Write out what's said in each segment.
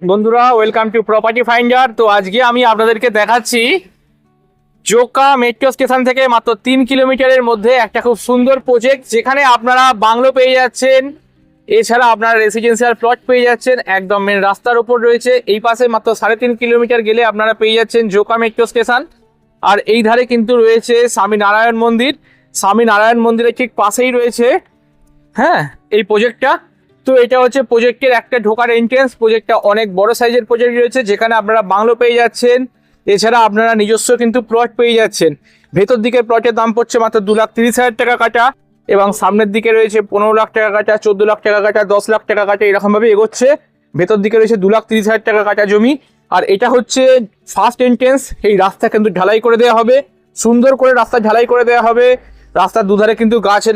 বন্ধুরা, welcome to property finder. তো আজকে আমি আপনাদেরকে দেখাচ্ছি জোকা মেট্রো স্টেশন থেকে মাত্র 3 কিলোমিটারের মধ্যে একটা খুব সুন্দর প্রজেক্ট, যেখানে আপনারা বাংলো পেয়ে যাচ্ছেন, এছাড়া আপনারা রেসিডেন্সিয়াল প্লট পেয়ে যাচ্ছেন। একদম মেন রাস্তার উপর রয়েছে। এই পাশে মাত্র 3.5 কিলোমিটার গেলে আপনারা পেয়ে যাচ্ছেন জোকা মেট্রো স্টেশন। আর এই ধারে কিন্তু রয়েছে স্বামী নারায়ণ মন্দির। স্বামী নারায়ণ মন্দিরের ঠিক পাশেই রয়েছে এই প্রজেক্টটা। তো এটা হচ্ছে প্রজেক্টের একটা ঢোকার এন্ট্রেন্স। প্রজেক্টটা অনেক বড় সাইজের প্রজেক্ট রয়েছে, যেখানে আপনারা বাংলো পেয়ে যাচ্ছেন, এছাড়া আপনারা নিজস্ব কিন্তু প্লট পেয়ে যাচ্ছেন। ভেতর দিকে প্লটের দাম পড়ছে মাত্র 2,30,000 টাকা কাটা, এবং সামনের দিকে রয়েছে 15 লাখ টাকা কাটা, 14 লাখ টাকা কাটা, 10 লাখ টাকা কাটা, এরকমভাবে এগোচ্ছে। ভেতর দিকে রয়েছে 2,30,000 টাকা কাটা জমি। আর এটা হচ্ছে ফার্স্ট এন্ট্রেন্স। এই রাস্তা কিন্তু ঢালাই করে দেওয়া হবে, সুন্দর করে রাস্তা ঢালাই করে দেওয়া হবে। রাস্তার দুধারে কিন্তু গাছের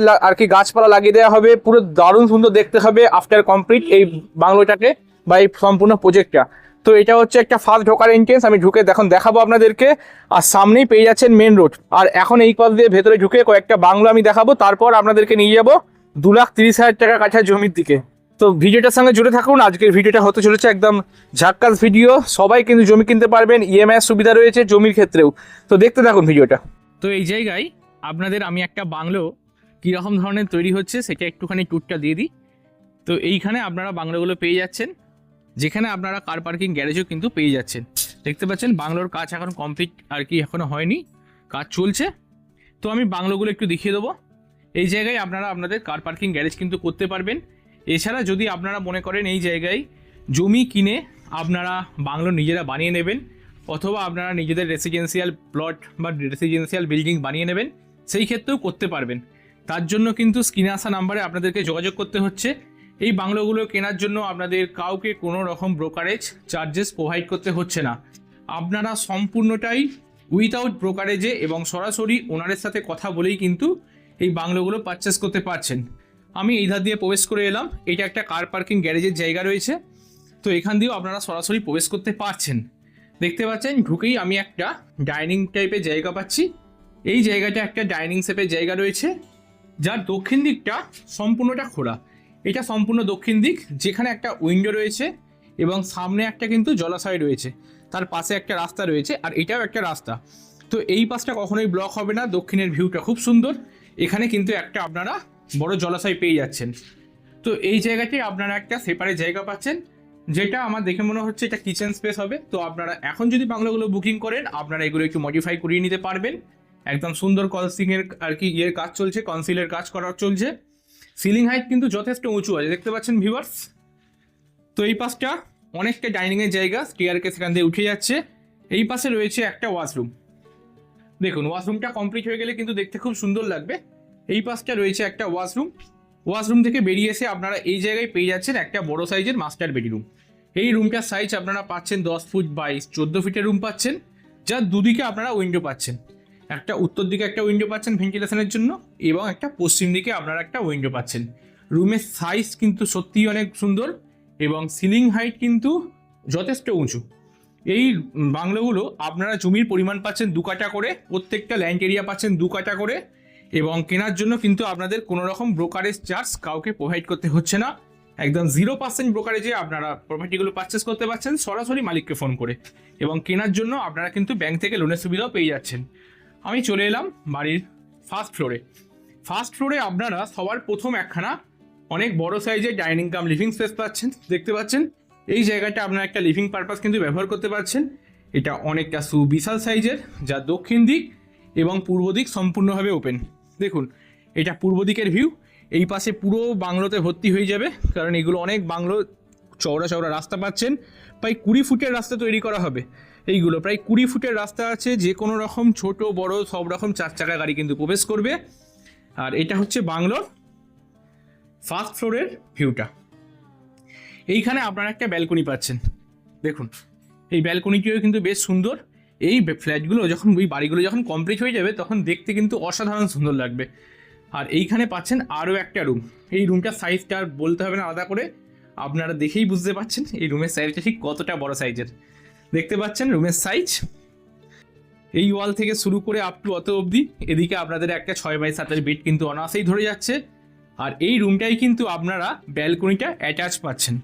গাছপালা লাগিয়ে দেওয়া হবে, পুরো দারুণ সুন্দর দেখতে হবে আফটার কমপ্লিট এই বাংলোটাকে বা এই সম্পূর্ণ প্রজেক্টটা। তো এটা হচ্ছে একটা ফার্স্ট ঢোকার এন্ট্রেন্স। আমি ঢুকে দেখাবো আপনাদেরকে। আর সামনেই পেয়ে যাচ্ছেন মেন রোড। আর এখন এই পাশ দিয়ে ভেতরে ঢুকে কয়েকটা বাংলো আমি দেখাবো, তারপর আপনাদেরকে নিয়ে যাবো 2,30,000 টাকা কাঠা জমির দিকে। তো ভিডিওটার সঙ্গে জুড়ে থাকুন। আজকের ভিডিওটা হতে চলেছে একদম ঝাক্কাস ভিডিও। সবাই কিন্তু জমি কিনতে পারবেন, ইএমআই সুবিধা রয়েছে জমির ক্ষেত্রেও। তো দেখতে থাকুন ভিডিওটা। তো এই জায়গায় আপনাদের আমি একটা বাংলো কীরকম ধরনের তৈরি হচ্ছে সেটা একটুখানি ট্যুরটা দিয়ে দিই। তো এইখানে আপনারা বাংলোগুলো পেয়ে যাচ্ছেন, যেখানে আপনারা কার পার্কিং গ্যারেজও কিন্তু পেয়ে যাচ্ছেন। দেখতে পাচ্ছেন বাংলোর কাজ এখন কমপ্লিট এখনও হয়নি, কাজ চলছে। তো আমি বাংলোগুলো একটু দেখিয়ে দেবো। এই জায়গায় আপনারা আপনাদের কার পার্কিং গ্যারেজ কিন্তু করতে পারবেন। এছাড়া যদি আপনারা মনে করেন এই জায়গায় জমি কিনে আপনারা বাংলো নিজেরা বানিয়ে নেবেন, অথবা আপনারা নিজেদের রেসিডেন্সিয়াল প্লট বা রেসিডেন্সিয়াল বিল্ডিং বানিয়ে নেবেন, সেই ক্ষেত্রেও করতে পারবেন। তার জন্য কিন্তু স্ক্রিনে আসা নাম্বারে আপনাদেরকে যোগাযোগ করতে হচ্ছে। এই বাংলোগুলো কেনার জন্য আপনাদের কাউকে কোনো রকম ব্রোকারেজ চার্জেস প্রোভাইড করতে হচ্ছে না। আপনারা সম্পূর্ণটাই উইথাউট ব্রোকারেজে এবং সরাসরি ওনারের সাথে কথা বলেই কিন্তু এই বাংলোগুলো পারচেস করতে পারছেন। আমি এই ধার দিয়ে প্রবেশ করে এলাম। এটা একটা কার পার্কিং গ্যারেজের জায়গা রয়েছে। তো এখান দিয়েও আপনারা সরাসরি প্রবেশ করতে পারছেন। দেখতে পাচ্ছেন ঢুকেই আমি একটা ডাইনিং টাইপের জায়গা পাচ্ছি। এই জায়গাটা একটা ডাইনিং শেপের জায়গা রয়েছে, যার দক্ষিণ দিকটা সম্পূর্ণটা খোলা। এটা সম্পূর্ণ দক্ষিণ দিক, যেখানে একটা উইন্ডো রয়েছে এবং সামনে একটা কিন্তু জলাশয় রয়েছে, তার পাশে একটা রাস্তা রয়েছে, আর এটাও একটা রাস্তা। তো এই পাশটা কখনোই ব্লক হবে না। দক্ষিণের ভিউটা খুব সুন্দর। এখানে কিন্তু একটা আপনারা বড় জলাশয় পেয়ে যাচ্ছেন। তো এই জায়গাটি আপনারা একটা সেপারেট জায়গা পাচ্ছেন, যেটা আমার দেখে মনে হচ্ছে এটা কিচেন স্পেস হবে। তো আপনারা এখন যদি বাংলোগুলো বুকিং করেন, আপনারা এগুলো একটু মডিফাই করিয়ে নিতে পারবেন। একদম সুন্দর কলসিংয়ের কাজ চলছে, কনসিলের কাজ করা চলছে। সিলিং হাইট কিন্তু যথেষ্ট উঁচু আছে, দেখতে পাচ্ছেন ভিউয়ার্স। তো এই পাশটা অনেকটা ডাইনিংয়ের জায়গা, স্টেয়ারকে সেখান দিয়ে উঠে যাচ্ছে। এই পাশে রয়েছে একটা ওয়াশরুম। দেখুন ওয়াশরুমটা কমপ্লিট হয়ে গেলে কিন্তু দেখতে খুব সুন্দর লাগবে। এই পাশটা রয়েছে একটা ওয়াশরুম। ওয়াশরুম থেকে বেরিয়ে এসে আপনারা এই জায়গায় পেয়ে যাচ্ছেন একটা বড় সাইজের মাস্টার বেডরুম। এই রুমটার সাইজ আপনারা পাচ্ছেন 10 ফুট বাই 14 ফিটের রুম পাচ্ছেন, যার দুদিকে আপনারা উইন্ডো পাচ্ছেন। একটা উত্তর দিকে একটা উইন্ডো পাচ্ছেন ভেন্টিলেশনের জন্য, এবং একটা পশ্চিম দিকে আপনারা একটা উইন্ডো পাচ্ছেন। রুমের সাইজ কিন্তু সত্যিই অনেক সুন্দর, এবং সিলিং হাইট কিন্তু যথেষ্ট উঁচু। এই বাংলোগুলো আপনারা জমির পরিমাণ পাচ্ছেন 2 কাঠা করে, প্রত্যেকটা ল্যান্ড এরিয়া পাচ্ছেন 2 কাঠা করে, এবং কেনার জন্য কিন্তু আপনাদের কোনো রকম ব্রোকারেজ চার্জ কাউকে প্রোভাইড করতে হচ্ছে না। একদম 0% ব্রোকারেজে আপনারা প্রপার্টিগুলো পারচেস করতে পারছেন সরাসরি মালিককে ফোন করে, এবং কেনার জন্য আপনারা কিন্তু ব্যাংক থেকে লোনের সুবিধাও পেয়ে যাচ্ছেন। আমি চলে এলাম বাড়ির ফার্স্ট ফ্লোরে। ফার্স্ট ফ্লোরে আপনারা সবার প্রথম একখানা অনেক বড় সাইজের ডাইনিং কাম লিভিং স্পেস পাচ্ছেন। দেখতে পাচ্ছেন এই জায়গাটা আপনারা একটা লিভিং পারপাস কিন্তু ব্যবহার করতে পারছেন। এটা অনেকটা সুবিশাল সাইজের, যা দক্ষিণ দিক এবং পূর্ব দিক সম্পূর্ণভাবে ওপেন। দেখুন এটা পূর্ব দিকের ভিউ। এই পাশে পুরো বাংলোতে ভর্তি হয়ে যাবে, কারণ এগুলো অনেক বাংলো চওড়া চওড়া রাস্তা পাচ্ছেন। প্রায় 20 ফুটের রাস্তা তৈরি করা হবে। এইগুলো প্রায় 20 ফুটের রাস্তা আছে, যে কোনো রকম ছোট বড় সব রকম 4 চাকা গাড়ি কিন্তু প্রবেশ করবে। আর এটা হচ্ছে বাংলোর ফার্স্ট ফ্লোরের ভিউটা। এইখানে আপনারা একটা ব্যালকনি পাচ্ছেন। দেখুন এই ব্যালকনিটিও কিন্তু বেশ সুন্দর। এই ফ্ল্যাটগুলো যখন এই বাড়িগুলো যখন কমপ্লিট হয়ে যাবে, তখন দেখতে কিন্তু অসাধারণ সুন্দর লাগবে। আর এইখানে পাচ্ছেন আরও একটা রুম। এই রুমটার সাইজটা আর বলতে হবে না আলাদা করে, আপনারা দেখেই বুঝতে পারছেন এই রুমের সাইজটা ঠিক কতটা বড় সাইজের। দেখতে পাচ্ছেন রুমের সাইজ এই ওয়াল থেকে শুরু করে আপ টু অত অবধি। এদিকে আপনাদের একটা 6x7 বেড কিন্তু অনায়াসেই ধরে যাচ্ছে। আর এই রুমটাই কিন্তু আপনারা ব্যালকনিটা অ্যাটাচ পাচ্ছেন।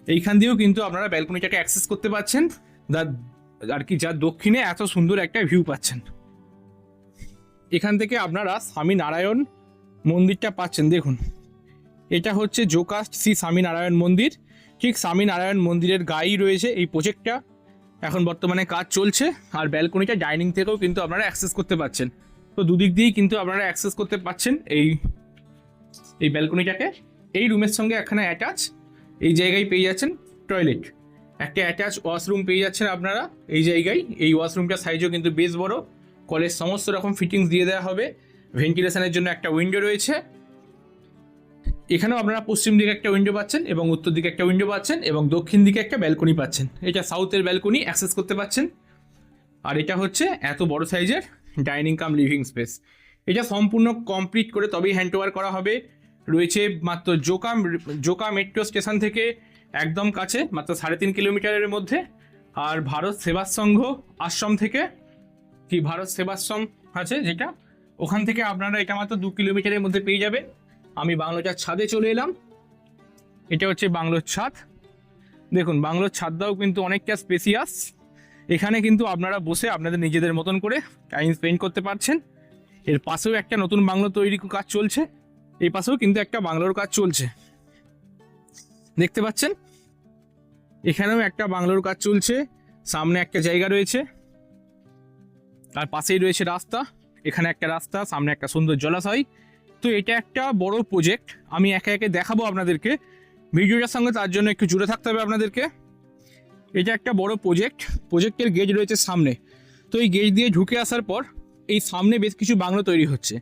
এইখান দিয়েও কিন্তু আপনারা ব্যালকনিটাকে অ্যাক্সেস করতে পারছেন, আর কি যার দক্ষিণে এত সুন্দর একটা ভিউ পাচ্ছেন। এখান থেকে আপনারা স্বামীনারায়ণ মন্দিরটা পাচ্ছেন। দেখুন, এটা হচ্ছে জোকা শ্রী স্বামীনারায়ণ মন্দির। ঠিক স্বামীনারায়ণ মন্দিরের গায়েই রয়েছে এই প্রজেক্টটা, এখন বর্তমানে কাজ চলছে। আর ব্যালকনিটা ডাইনিং থেকেও কিন্তু আপনারা অ্যাক্সেস করতে পারছেন। তো দুদিক দিয়েই কিন্তু আপনারা অ্যাক্সেস করতে পারছেন এই ব্যালকনিটাকে। এই রুমের সঙ্গে এখানে অ্যাটাচ এই জায়গায় পেয়ে যাচ্ছেন টয়লেট, একটা অ্যাটাচ ওয়াশরুম পেয়ে যাচ্ছেন আপনারা এই জায়গায়। এই ওয়াশরুমটার সাইজও কিন্তু বেশ বড়, কলের সমস্ত রকম ফিটিংস দিয়ে দেওয়া হবে। ভেন্টিলেশনের জন্য একটা উইন্ডো রয়েছে। এখানেও আপনারা পশ্চিম দিকে একটা উইন্ডো পাচ্ছেন এবং উত্তর দিকে একটা উইন্ডো পাচ্ছেন এবং দক্ষিণ দিকে একটা ব্যালকনি পাচ্ছেন। এটা সাউথের ব্যালকনি, অ্যাক্সেস করতে পাচ্ছেন। আর এটা হচ্ছে এত বড় সাইজের ডাইনিং কাম লিভিং স্পেস। এটা সম্পূর্ণ কমপ্লিট করে তবেই হ্যান্ড ওভার করা হবে। রয়েছে মাত্র জোকা মেট্রো স্টেশন থেকে একদম কাছে, মাত্র 3.5 কিলোমিটারের মধ্যে। আর ভারত সেবাশ্রম আশ্রম থেকে ভারত সেবাশ্রম আছে যেটা, ওখান থেকে আপনারা এটা মাত্র 2 কিলোমিটারের মধ্যে পেয়ে যাবে। আমি বাংলোটার ছাদে চলে এলাম। এটা হচ্ছে বাংলোর ছাদ। দেখুন, বাংলোর ছাদটাও কিন্তু অনেকটা স্পেসিয়াস। এখানে কিন্তু আপনারা বসে আপনাদের নিজেদের মতন করে টাইম স্পেন্ড করতে পারছেন। এর পাশেও একটা নতুন বাংলো তৈরির কাজ চলছে, এই পাশেও কিন্তু একটা বাংলোর কাজ চলছে, দেখতে পাচ্ছেন। এখানেও একটা বাংলোর কাজ চলছে, সামনে একটা জায়গা রয়েছে, আর পাশেই রয়েছে রাস্তা। এখানে একটা রাস্তা, সামনে একটা সুন্দর জলাশয়। তো এটা একটা বড় প্রজেক্ট, আমি একে একে দেখাবো আপনাদেরকে ভিডিওটার সঙ্গে, তার জন্য একটু জুড়ে থাকতে হবে আপনাদেরকে। এটা একটা বড় প্রজেক্টের গেট রয়েছে সামনে। তো এই গেট দিয়ে ঢুকে আসার পর এই সামনে বেশ কিছু বাংলো তৈরি হচ্ছে।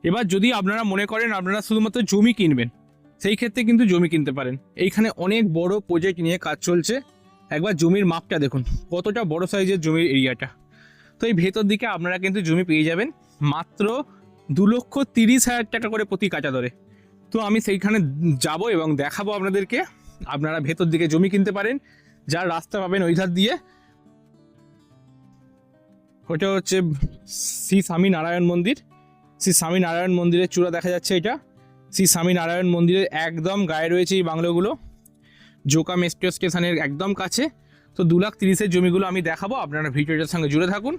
এবার যদি আপনারা মনে করেন আপনারা শুধুমাত্র জমি কিনবেন, সেই ক্ষেত্রে কিন্তু জমি কিনতে পারেন। এইখানে অনেক বড় প্রজেক্ট নিয়ে কাজ চলছে। একবার জমির মাপটা দেখুন, কতটা বড় সাইজের জমির এরিয়াটা। তো এই ভেতর দিকে আপনারা কিন্তু জমি পেয়ে যাবেন মাত্র 2,30,000 টাকা করে প্রতি কাঠা দরে। তো আমি সেইখানে যাব এবং দেখাবো আপনাদেরকে। আপনারা ভেতর দিকে জমি কিনতে পারেন, যার রাস্তা পাবেন ওই ধার দিয়ে। ওটা হচ্ছে শ্রী স্বামীনারায়ণ মন্দির। শ্রী স্বামীনারায়ণ মন্দিরের চূড়া দেখা যাচ্ছে। এটা শ্রী স্বামীনারায়ণ মন্দিরের একদম গায়ে রয়েছে এই বাংলোগুলো, জোকা মেট্রো স্টেশনের একদম কাছে। তো 2,30,000 জমিগুলো আমি দেখাবো, আপনারা ভিডিওটার সঙ্গে জুড়ে থাকুন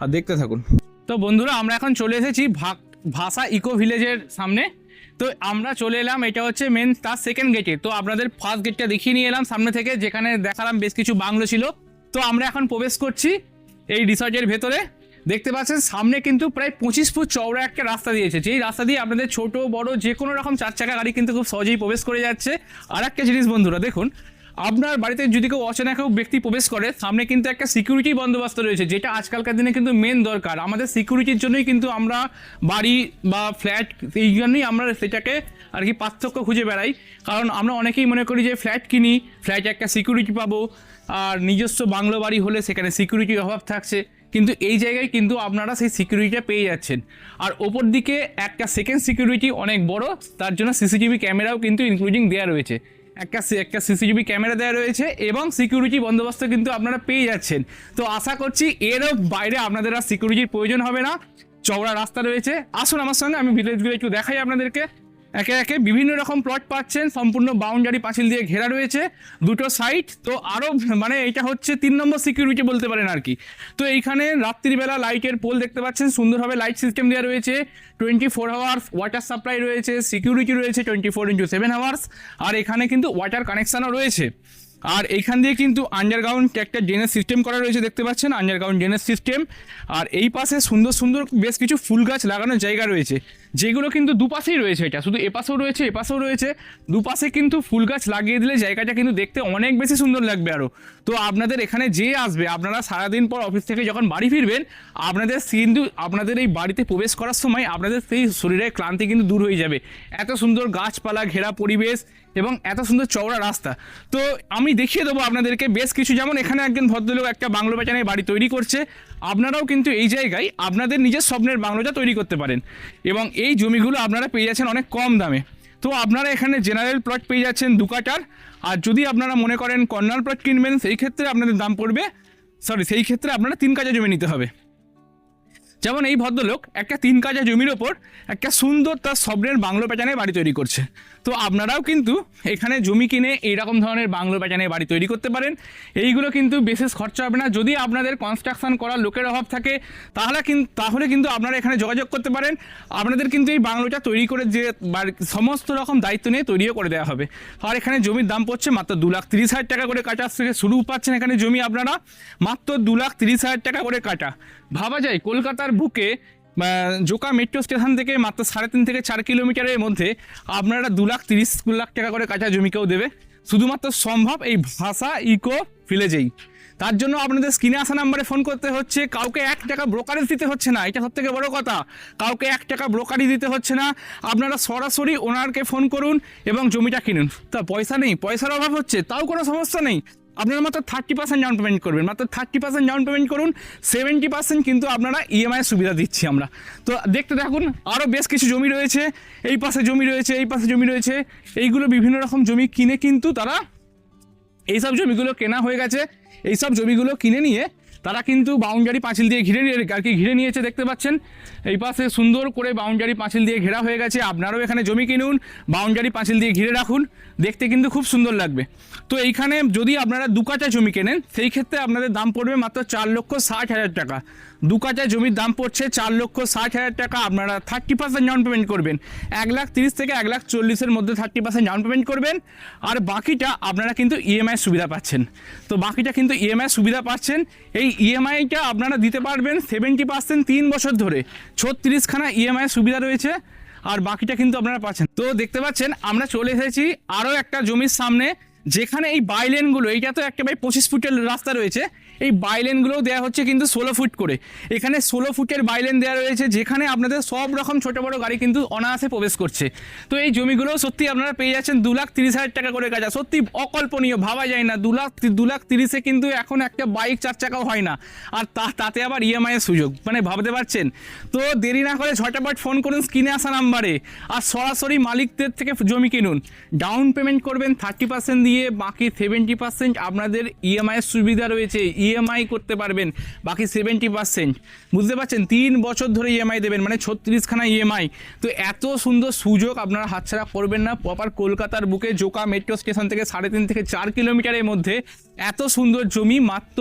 আর দেখতে থাকুন। তো বন্ধুরা, আমরা এখন চলে এসেছি ভাষা ইকো ভিলেজের সামনে। তো আমরা চলে এলাম, এটা হচ্ছে মেন তার সেকেন্ড গেটে। তো আপনাদের ফার্স্ট গেটটা দেখিয়ে নিয়ে এলাম সামনে থেকে, যেখানে দেখালাম বেশ কিছু বাংলো ছিল। তো আমরা এখন প্রবেশ করছি এই রিসর্টের ভেতরে। দেখতে পাচ্ছেন সামনে কিন্তু প্রায় 25 ফুট চওড়া একটা রাস্তা দিয়েছে, যেই রাস্তা দিয়ে আপনাদের ছোট বড় যে কোনো রকম 4 চাকা গাড়ি কিন্তু খুব সহজেই প্রবেশ করে যাচ্ছে। আর একটা জিনিস বন্ধুরা দেখুন, আপনার বাড়িতে যদি কেউ অচেনা কেউ ব্যক্তি প্রবেশ করে, সামনে কিন্তু একটা সিকিউরিটি বন্দোবস্ত রয়েছে, যেটা আজকালকার দিনে কিন্তু মেন দরকার। আমাদের সিকিউরিটির জন্যই কিন্তু আমরা বাড়ি বা ফ্ল্যাট, এই জন্যই আমরা সেটাকে আর কি পার্থক্য খুঁজে বেড়াই। কারণ আমরা অনেকেই মনে করি যে ফ্ল্যাট কিনি, ফ্ল্যাটে একটা সিকিউরিটি পাবো, আর নিজস্ব বাংলো বাড়ি হলে সেখানে সিকিউরিটির অভাব থাকছে। কিন্তু এই জায়গায় কিন্তু আপনারা সেই সিকিউরিটিটা পেয়ে যাচ্ছেন। আর ওপর দিকে একটা সেকেন্ড সিকিউরিটি অনেক বড়, তার জন্য সিসিটিভি ক্যামেরাও কিন্তু ইনক্লুডিং দেওয়া রয়েছে। একটা সিসিটিভি ক্যামেরা দেওয়া রয়েছে এবং সিকিউরিটি বন্দোবস্ত কিন্তু আপনারা পেয়ে যাচ্ছেন। তো আশা করছি এরও বাইরে আপনাদের আর সিকিউরিটির প্রয়োজন হবে না। চওড়া রাস্তা রয়েছে। আসুন আমার সঙ্গে, আমি ভিলেজগুলো একটু দেখাই আপনাদেরকে। একে একে বিভিন্ন রকম প্লট পাচ্ছেন, সম্পূর্ণ বাউন্ডারি পাঁচিল দিয়ে ঘেরা রয়েছে দুটো সাইড। তো আরও মানে এটা হচ্ছে 3 নম্বর সিকিউরিটি বলতে পারেন আর কি। তো এইখানে রাত্রিবেলা লাইটের পোল দেখতে পাচ্ছেন, সুন্দরভাবে লাইট সিস্টেম দেওয়া রয়েছে। 24 আওয়ার্স ওয়াটার সাপ্লাই রয়েছে, সিকিউরিটি রয়েছে 24x7 আওয়ার্স। আর এখানে কিন্তু ওয়াটার কানেকশানও রয়েছে। আর এইখান দিয়ে কিন্তু আন্ডারগ্রাউন্ড একটা ড্রেনেজ সিস্টেম করা রয়েছে, দেখতে পাচ্ছেন আন্ডারগ্রাউন্ড ড্রেনেজ সিস্টেম। আর এই পাশে সুন্দর সুন্দর বেশ কিছু ফুল গাছ লাগানোর জায়গা রয়েছে, যেগুলো কিন্তু দুপাশেই রয়েছে। এটা শুধু এপাশেও রয়েছে, এপাশেও রয়েছে, দুপাশে কিন্তু ফুল গাছ লাগিয়ে দিলে জায়গাটা কিন্তু দেখতে অনেক বেশি সুন্দর লাগবে আরও। তো আপনাদের এখানে যে আসবে, আপনারা সারাদিন পর অফিস থেকে যখন বাড়ি ফিরবেন, আপনাদের এই বাড়িতে প্রবেশ করার সময় আপনাদের সেই শরীরের ক্লান্তি কিন্তু দূর হয়ে যাবে। এত সুন্দর গাছপালা ঘেরা পরিবেশ এবং এত সুন্দর চওড়া রাস্তা। তো আমি দেখিয়ে দেবো আপনাদেরকে বেশ কিছু, যেমন এখানে একজন ভদ্রলোক একটা বাংলো বেচানে বাড়ি তৈরি করছে। আপনারাও কিন্তু এই জায়গায় আপনাদের নিজের স্বপ্নের বাংলোটা তৈরি করতে পারেন এবং এই জমিগুলো আপনারা পেয়ে যাচ্ছেন অনেক কম দামে। তো আপনারা এখানে জেনারেল প্লট পেয়ে যাচ্ছেন 2 কাঠার। আর যদি আপনারা মনে করেন কর্নার প্লট কিনবেন, সেই ক্ষেত্রে আপনাদের দাম পড়বে, সেই ক্ষেত্রে আপনারা 3 কাঠা জমি নিতে হবে। যেমন এই ভদ্রলোক একটা 3 কাঠা জমির ওপর একটা সুন্দর তার স্বপ্নের বাংলো প্যাটার্নের বাড়ি তৈরি করছে। তো আপনারাও কিন্তু এখানে জমি কিনে এইরকম ধরনের বাংলো প্যাটার্নের বাড়ি তৈরি করতে পারেন। এইগুলো কিন্তু বিশেষ খরচা হবে না। যদি আপনাদের কনস্ট্রাকশন করার লোকের অভাব থাকে তাহলে কিন্তু আপনারা এখানে যোগাযোগ করতে পারেন। আপনাদের কিন্তু এই বাংলোটা তৈরি করে যে সমস্ত রকম দায়িত্ব নিয়ে তৈরিও করে দেওয়া হবে। আর এখানে জমির দাম পড়ছে মাত্র 2,30,000 টাকা করে কাঠা থেকে শুরু পাচ্ছেন এখানে জমি আপনারা মাত্র 2,30,000 টাকা করে কাঠা। ভাবা যায় কলকাতার বুকে জোকা মেট্রো স্টেশন থেকে মাত্র 3.5 থেকে 4 কিলোমিটারের মধ্যে আপনারা 2,30,000 টাকা করে কাঠা জমি কেউ দেবে। শুধুমাত্র সম্ভব এই ভাষা ইকো ভিলেজেই। তার জন্য আপনাদের স্ক্রিনে আসা নাম্বারে ফোন করতে হচ্ছে। কাউকে 1 টাকা ব্রোকারেজ দিতে হচ্ছে না, এটা সবথেকে বড় কথা। কাউকে 1 টাকা ব্রোকারি দিতে হচ্ছে না। আপনারা সরাসরি ওনারকে ফোন করুন এবং জমিটা কিনুন। তা পয়সা নেই, পয়সার অভাব হচ্ছে, তাও কোনো সমস্যা নেই। আপনারা মাত্র 30% ডাউন পেমেন্ট করবেন, মাত্র 30% ডাউন পেমেন্ট করুন। 70% কিন্তু আপনারা ইএমআই সুবিধা দিচ্ছি আমরা। তো দেখতে থাকুন, আরও বেশ কিছু জমি রয়েছে, এই পাশে জমি রয়েছে, এই পাশে জমি রয়েছে। এইগুলো বিভিন্ন রকম জমি কিনে কিন্তু তারা এইসব জমিগুলো কেনা হয়ে গেছে। এইসব জমিগুলো কিনে নিয়ে তারা কিন্তু বাউন্ডারি পাঁচিল দিয়ে ঘিরে নিয়েছে। দেখতে পাচ্ছেন এই পাশে সুন্দর করে বাউন্ডারি পাঁচিল দিয়ে ঘেরা হয়ে গেছে। আপনারাও এখানে জমি কিনুন, বাউন্ডারি পাঁচিল দিয়ে ঘিরে রাখুন, দেখতে কিন্তু খুব সুন্দর লাগবে। তো এইখানে যদি আপনারা 2 কাঠা জমি কেনেন সেই ক্ষেত্রে আপনাদের দাম পড়বে মাত্র 4,60,000 টাকা। 2 কাঠা জমির দাম পড়ছে 4,60,000 টাকা। আপনারা 30% ডাউন পেমেন্ট করবেন, 1,30,000 থেকে 1,40,000-এর মধ্যে 30% ডাউন পেমেন্ট করবেন। আর বাকিটা আপনারা কিন্তু ইএমআই সুবিধা পাচ্ছেন। তো বাকিটা কিন্তু ইএমআই সুবিধা পাচ্ছেন। এই ইএমআইটা আপনারা দিতে পারবেন 70% 3 বছর ধরে। 36খানা ইএমআই সুবিধা রয়েছে, আর বাকিটা কিন্তু আপনারা পাচ্ছেন। তো দেখতে পাচ্ছেন আমরা চলে এসেছি আরও একটা জমির সামনে, যেখানে এই বাইলেনগুলো, এইটা তো একেবারে 25 ফুটের রাস্তা রয়েছে, এই বাইলেনগুলোও দেওয়া হচ্ছে কিন্তু 16 ফুট করে। এখানে 16 ফুটের বাইলেন দেওয়া রয়েছে, যেখানে আপনাদের সব রকম ছোটো বড়ো গাড়ি কিন্তু অনায়াসে প্রবেশ করছে। তো এই জমিগুলো সত্যি আপনারা পেয়ে যাচ্ছেন 2,30,000 টাকা করে কাঠা। সত্যি অকল্পনীয়, ভাবা যায় না। 2,30,000-এ কিন্তু এখন একটা বাইক 4 চাকাও হয় না, আর তাতে আবার ইএমআইয়ের সুযোগ, মানে ভাবতে পারছেন। তো দেরি না করে ঝটাপট ফোন করুন স্ক্রিনে আসা নাম্বারে, আর সরাসরি মালিকদের থেকে জমি কিনুন। ডাউন পেমেন্ট করবেন 30% দিয়ে, বাকি 70% আপনাদের ইএমআইয়ের সুবিধা রয়েছে, ইএমআই করতে পারবেন। বাকি 70% বুঝতে পারছেন, 3 বছর ধরে ইএমআই দেবেন, মানে 36খানা ইএমআই। তো এত সুন্দর সুযোগ আপনারা হাতছাড়া করবেন না। প্রপার কলকাতার বুকে জোকা মেট্রো স্টেশন থেকে 3.5 থেকে 4 কিলোমিটারের মধ্যে এত সুন্দর জমি মাত্র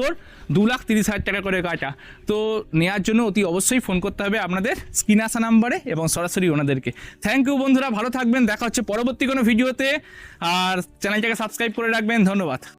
2,30,000 টাকা করে কাটা। তো নেওয়ার জন্য অতি অবশ্যই ফোন করতে হবে আপনাদের স্ক্রিনে আসা নাম্বারে এবং সরাসরি ওনাদেরকে। থ্যাংক ইউ বন্ধুরা, ভালো থাকবেন। দেখা হচ্ছে পরবর্তী কোনো ভিডিওতে, আর চ্যানেলটাকে সাবস্ক্রাইব করে রাখবেন। ধন্যবাদ।